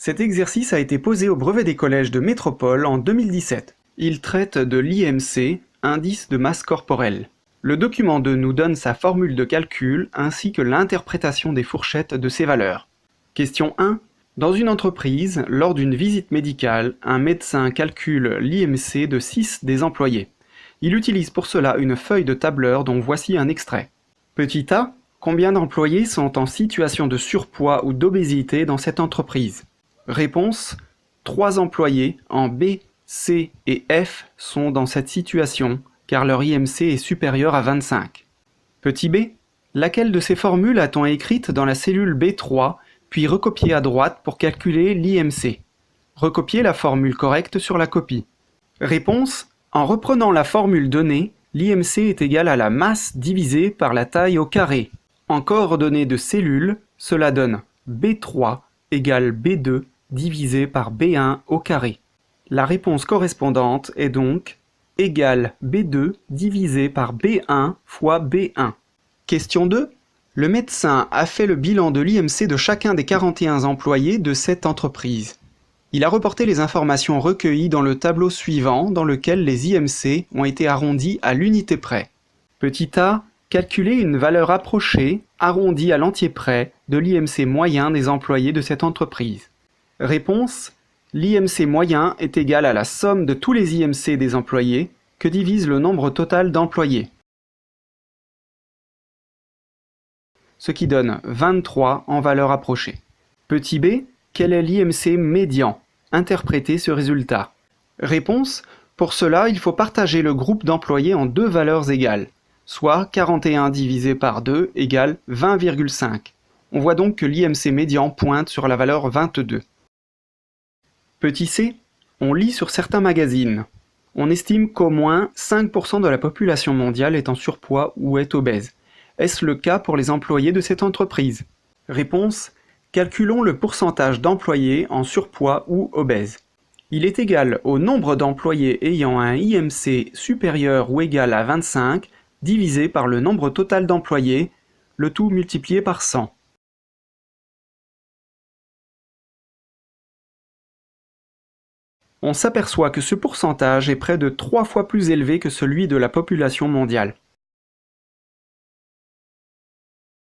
Cet exercice a été posé au brevet des collèges de métropole en 2017. Il traite de l'IMC, indice de masse corporelle. Le document 2 nous donne sa formule de calcul ainsi que l'interprétation des fourchettes de ces valeurs. Question 1. Dans une entreprise, lors d'une visite médicale, un médecin calcule l'IMC de 6 des employés. Il utilise pour cela une feuille de tableur dont voici un extrait. Petit a, combien d'employés sont en situation de surpoids ou d'obésité dans cette entreprise? Réponse: 3 employés en B, C et F sont dans cette situation, car leur IMC est supérieur à 25. Petit b, laquelle de ces formules a-t-on écrite dans la cellule B3, puis recopiée à droite pour calculer l'IMC? Recopiez la formule correcte sur la copie. Réponse: en reprenant la formule donnée, l'IMC est égal à la masse divisée par la taille au carré. En coordonnées de cellules, cela donne B3 égale B2 divisé par B1 au carré. La réponse correspondante est donc égale B2 divisé par B1 fois B1. Question 2. Le médecin a fait le bilan de l'IMC de chacun des 41 employés de cette entreprise. Il a reporté les informations recueillies dans le tableau suivant dans lequel les IMC ont été arrondis à l'unité près. Petit a, calculer une valeur approchée, arrondie à l'entier près, de l'IMC moyen des employés de cette entreprise. Réponse: l'IMC moyen est égal à la somme de tous les IMC des employés que divise le nombre total d'employés. Ce qui donne 23 en valeur approchée. Petit b, quel est l'IMC médian? Interprétez ce résultat. Réponse: pour cela, il faut partager le groupe d'employés en deux valeurs égales, soit 41 divisé par 2 égale 20,5. On voit donc que l'IMC médian pointe sur la valeur 22. Petit c, on lit sur certains magazines. On estime qu'au moins 5% de la population mondiale est en surpoids ou est obèse. Est-ce le cas pour les employés de cette entreprise? Réponse: calculons le pourcentage d'employés en surpoids ou obèses. Il est égal au nombre d'employés ayant un IMC supérieur ou égal à 25 divisé par le nombre total d'employés, le tout multiplié par 100. On s'aperçoit que ce pourcentage est près de 3 fois plus élevé que celui de la population mondiale.